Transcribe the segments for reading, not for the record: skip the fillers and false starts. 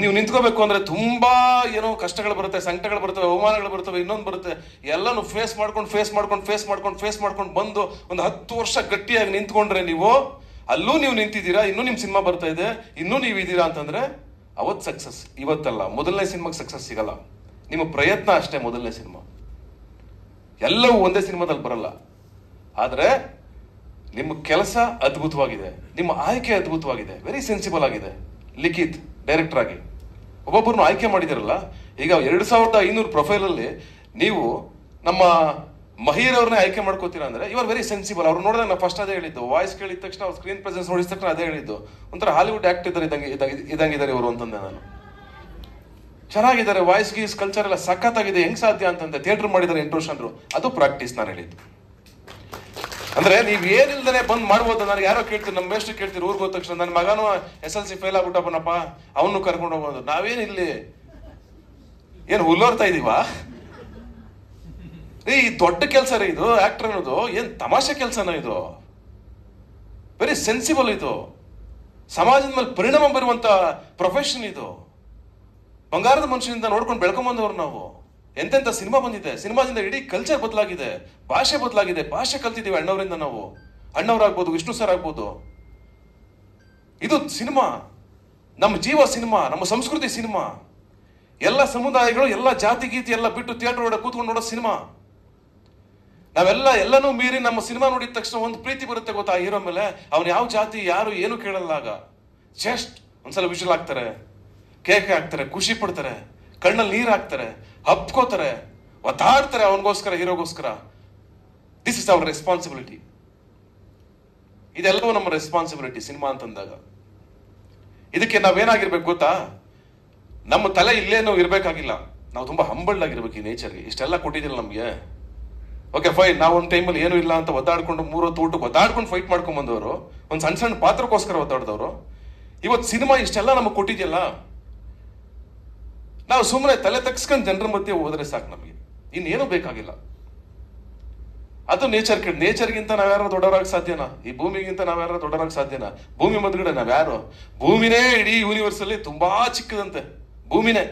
ನೀವು ನಿಂತ್ಕೋಬೇಕು ಅಂದ್ರೆ ತುಂಬಾ ಏನೋ ಕಷ್ಟಗಳು ಬರುತ್ತೆ, ಸಂಕಟಗಳು ಬರ್ತವೆ, ಅವಮಾನಗಳು ಬರ್ತವೆ, ಇನ್ನೊಂದು ಬರುತ್ತೆ. ಎಲ್ಲಾನು ಫೇಸ್ ಮಾಡ್ಕೊಂಡು ಬಂದು ಒಂದು 10 ವರ್ಷ ಗಟ್ಟಿಯಾಗಿ ನಿಂತ್ಕೊಂಡ್ರೆ ನೀವು ಅಲ್ಲೂ ನೀವು ನಿಂತಿದ್ದೀರಾ, ಇನ್ನೂ ನಿಮ್ ಸಿನಿಮಾ ಬರ್ತಾ ಇದೆ, ಇನ್ನೂ ನೀವು ಇದ್ದೀರಾ ಅಂತಂದ್ರೆ ಅವತ್ತು ಸಕ್ಸಸ್. ಇವತ್ತಲ್ಲ, ಮೊದಲನೇ ಸಿನಿಮಾಗೆ ಸಕ್ಸಸ್ ಸಿಗಲ್ಲ. ನಿಮ್ಮ ಪ್ರಯತ್ನ ಅಷ್ಟೇ ಮೊದಲನೇ ಸಿನಿಮಾ. ಎಲ್ಲವೂ ಒಂದೇ ಸಿನಿಮಾದಲ್ಲಿ ಬರಲ್ಲ. ಆದ್ರೆ ನಿಮ್ಮ ಕೆಲಸ ಅದ್ಭುತವಾಗಿದೆ, ನಿಮ್ಮ ಆಯ್ಕೆ ಅದ್ಭುತವಾಗಿದೆ, ವೆರಿ ಸೆನ್ಸಿಬಲ್ ಆಗಿದೆ. ಲಿಖಿತ್ ಡೈರೆಕ್ಟರ್ ಆಗಿ ಒಬ್ಬೊಬ್ಬರನ್ನು ಆಯ್ಕೆ ಮಾಡಿದಿರಲ್ಲ. ಈಗ 2500 ಪ್ರೊಫೈಲ್ ಅಲ್ಲಿ ನೀವು ನಮ್ಮ ಮಹೀರ್ ಅವ್ರನ್ನೇ ಆಯ್ಕೆ ಮಾಡ್ಕೋತೀರಾ ಅಂದ್ರೆ ಯು ಆರ್ ವೆರಿ ಸೆನ್ಸಿಬಲ್. ಅವ್ರು ನೋಡಿದಾಗ ನಾನು ಫಸ್ಟ್ ಅದೇ ಹೇಳಿದ್ದು, ವಾಯ್ಸ್ ಕೇಳಿದ ತಕ್ಷಣ, ಅವ್ರ ಸ್ಕ್ರೀನ್ ಪ್ರೆಸೆನ್ಸ್ ನೋಡಿದ ತಕ್ಷಣ ಅದೇ ಹೇಳಿದ್ದು, ಒಂಥರ ಹಾಲಿವುಡ್ ಆಕ್ಟರ್ ಇದ್ದಂಗಿದ್ದಾರೆ ಇವರು ಅಂತಂದೆ ನಾನು. ಚೆನ್ನಾಗಿದ್ದಾರೆ, ವಾಯ್ಸ್ ಗೀಸ್ ಕಲ್ಚರ್ ಎಲ್ಲ ಸಖತ್ತಾಗಿದೆ, ಹೆಂಗ್ ಸಾಧ್ಯ ಅಂತಂದೆ. ಥಿಯೇಟರ್ ಮಾಡಿದ್ದಾರೆ 8 ವರ್ಷ ಅಂದ್ರು, ಅದು ಪ್ರಾಕ್ಟೀಸ್ ನಾನು ಹೇಳಿದ್ದು. ಅಂದ್ರೆ ನೀವ್ ಏನಿಲ್ದೇ ಬಂದ್ ಮಾಡ್ಬೋದು. ನನಗೆ ಯಾರೋ ಕೇಳ್ತೀರಿ, ನಮ್ಮ ಮೇಷ್ಟ್ರು ಕೇಳ್ತೀರಿ ಊರ್ಗೆ ಹೋದ ತಕ್ಷಣ, ನನ್ನ ಮಗನೂ SLC ಫೇಲ್ ಆಗ್ಬಿಟ್ಟಪ್ಪನಪ್ಪ, ಅವನು ಕರ್ಕೊಂಡು ಹೋಗೋದು. ನಾವೇನ್ ಇಲ್ಲಿ ಏನ್ ಹುಲ್ಲೋರ್ತಾ ಇದೀವಾ? ಈ ದೊಡ್ಡ ಕೆಲಸ ರೀ ಇದು, ಆಕ್ಟರ್ ಅನ್ನೋದು ಏನ್ ತಮಾಷೆ ಕೆಲಸನ ಇದು? ವೆರಿ ಸೆನ್ಸಿಬಲ್ ಇದು, ಸಮಾಜದ ಮೇಲೆ ಪರಿಣಾಮ ಬರುವಂತ ಪ್ರೊಫೆಷನ್ ಇದು. ಬಂಗಾರದ ಮನುಷ್ಯನಿಂದ ನೋಡ್ಕೊಂಡು ಬೆಳ್ಕೊಂಬಂದವ್ರು ನಾವು. ಎಂತೆಂತ ಸಿನಿಮಾ ಬಂದಿದೆ, ಸಿನಿಮಾದಿಂದ ಇಡೀ ಕಲ್ಚರ್ ಬದಲಾಗಿದೆ, ಭಾಷೆ ಬದಲಾಗಿದೆ. ಭಾಷೆ ಕಲ್ತಿದ್ದೀವಿ ಅಣ್ಣವರಿಂದ ನಾವು. ಅಣ್ಣವರಾಗ್ಬೋದು, ವಿಷ್ಣು ಸರ್ ಆಗ್ಬೋದು. ಇದು ಸಿನಿಮಾ, ನಮ್ಮ ಜೀವ ಸಿನಿಮಾ, ನಮ್ಮ ಸಂಸ್ಕೃತಿ ಸಿನಿಮಾ. ಎಲ್ಲ ಸಮುದಾಯಗಳು, ಎಲ್ಲ ಜಾತಿ ಗೀತಿ ಎಲ್ಲ ಬಿಟ್ಟು ಥಿಯೇಟರ್ ಒಳಗೆ ಕೂತ್ಕೊಂಡು ನೋಡೋ ಸಿನಿಮಾ. ಎಲ್ಲನೂ ಮೀರಿ ನಮ್ಮ ಸಿನಿಮಾ ನೋಡಿದ ತಕ್ಷಣ ಒಂದು ಪ್ರೀತಿ ಬರುತ್ತೆ ಗೊತ್ತಾ ಹೀರೋ ಮೇಲೆ. ಅವ್ನು ಯಾವ ಜಾತಿ ಯಾರು ಏನು ಕೇಳಲ್ಲ. ಆಗ ಜಸ್ಟ್ ಒಂದ್ಸಲ ವಿಷಲ್ ಹಾಕ್ತಾರೆ, ಕೇಕ್ ಹಾಕ್ತಾರೆ, ಖುಷಿ ಪಡ್ತಾರೆ, ಕಣ್ಣಲ್ಲಿ ನೀರು ಹಾಕ್ತಾರೆ, ಹಪ್ಕೋತಾರೆ, ಒತ್ತಾಡ್ತಾರೆ ಅವನಿಗೋಸ್ಕರ, ಹೀರೋಗೋಸ್ಕರ. This is our responsibility. ಇದೆಲ್ಲವೂ ನಮ್ಮ ರೆಸ್ಪಾನ್ಸಿಬಿಲಿಟಿ ಸಿನಿಮಾ ಅಂತಂದಾಗ. ಇದಕ್ಕೆ ನಾವೇನಾಗಿರ್ಬೇಕು ಗೊತ್ತಾ? ನಮ್ಮ ತಲೆ ಇಲ್ಲೇನೋ ಇರ್ಬೇಕಾಗಿಲ್ಲ, ನಾವು ತುಂಬಾ ಹಂಬಲ್ಡ್ ಆಗಿರ್ಬೇಕು ಈ ನೇಚರ್ಗೆ. ಇಷ್ಟೆಲ್ಲ ಕೊಟ್ಟಿದ್ದಿಲ್ಲ ನಮ್ಗೆ. ಓಕೆ ಫೈನ್, ನಾವು ಒಂದು ಟೈಮಲ್ಲಿ ಏನು ಇಲ್ಲ ಅಂತ ಒದ್ದಾಡ್ಕೊಂಡು 3 ಹೊತ್ತು ಊಟಕ್ಕೆ ಒದ್ದಾಡ್ಕೊಂಡು ಫೈಟ್ ಮಾಡ್ಕೊಂಡ್ ಬಂದವರು, ಒಂದು ಸಣ್ಣ ಸಣ್ಣ ಪಾತ್ರಕ್ಕೋಸ್ಕರ ಒದ್ದಾಡ್ದವ್ರು. ಇವತ್ತು ಸಿನಿಮಾ ಇಷ್ಟೆಲ್ಲ ನಮಗೆ ಕೊಟ್ಟಿದ್ಯಲ್ಲ, ನಾವು ಸುಮ್ಮನೆ ತಲೆ ತಗ್ಸ್ಕೊಂಡು ಜನರ ಮಧ್ಯೆ ಹೋದ್ರೆ ಸಾಕು, ನಮಗೆ ಇನ್ನೇನು ಬೇಕಾಗಿಲ್ಲ. ಅದು ನೇಚರ್ಗಿಂತ ನಾವ್ಯಾರು ದೊಡ್ಡವರಾಗ ಸಾಧ್ಯನಾ? ಈ ಭೂಮಿಗಿಂತ ನಾವ್ಯಾರು ದೊಡ್ಡವರಾಗ ಸಾಧ್ಯನಾ? ಭೂಮಿ ಮದ್ಗಡೆ ನಾವ್ಯಾರು? ಭೂಮಿನೇ ಇಡೀ ಯೂನಿವರ್ಸ್ ಅಲ್ಲಿ ತುಂಬಾ ಚಿಕ್ಕದಂತೆ, ಭೂಮಿನೇ.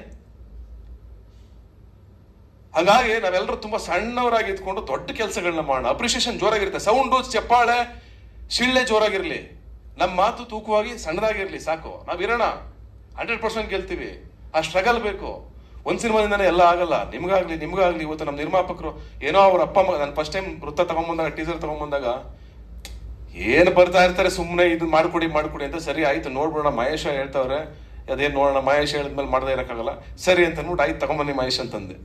ಹಾಗಾಗಿ ನಾವೆಲ್ಲರೂ ತುಂಬಾ ಸಣ್ಣವರಾಗಿ ಇದ್ಕೊಂಡು ದೊಡ್ಡ ಕೆಲಸಗಳನ್ನ ಮಾಡೋಣ. ಅಪ್ರಿಸಿಯೇಷನ್ ಜೋರಾಗಿರುತ್ತೆ, ಸೌಂಡು, ಚಪ್ಪಾಳೆ, ಶಿಳ್ಳೆ ಜೋರಾಗಿರ್ಲಿ, ನಮ್ಮ ಮಾತು ತೂಕವಾಗಿ ಸಣ್ಣದಾಗಿರ್ಲಿ, ಸಾಕು. ನಾವಿರೋಣ, 100% ಗೆಲ್ತೀವಿ. ಆ ಸ್ಟ್ರಗಲ್ ಬೇಕು. ಒಂದ್ ಸಿನಿಮಾದಿಂದಾನೇ ಎಲ್ಲ ಆಗಲ್ಲ. ನಿಮ್ಗಾಗ್ಲಿ ಇವತ್ತು ನಮ್ಮ ನಿರ್ಮಾಪಕರು ಏನೋ ಅವ್ರ ಅಪ್ಪ ಅಮ್ಮ, ನಾನು ಫಸ್ಟ್ ಟೈಮ್ ವೃತ್ತ ತಗೊಂಡ್ಬಂದಾಗ, ಟೀಸರ್ ತಗೊಂಡ್ಬಂದಾಗ ಏನ್ ಬರ್ತಾ ಇರ್ತಾರೆ, ಸುಮ್ಮನೆ ಇದು ಮಾಡ್ಕೊಡಿ ಅಂತ. ಸರಿ ಆಯ್ತು ನೋಡ್ಬಿಡೋಣ, ಮಹೇಶ ಹೇಳ್ತಾವ್ರೆ, ಅದೇನ್ ನೋಡೋಣ, ಮಹೇಶ್ ಹೇಳಿದ್ಮೇಲೆ ಮಾಡದೇ ಇರಕ್ಕಾಗಲ್ಲ, ಸರಿ ಅಂತ ಅಂದ್ಬಿಟ್ಟು ಆಯ್ತು ತಗೊಂಬನ್ನಿ ಮಹೇಶ್ ಅಂತಂದೆ.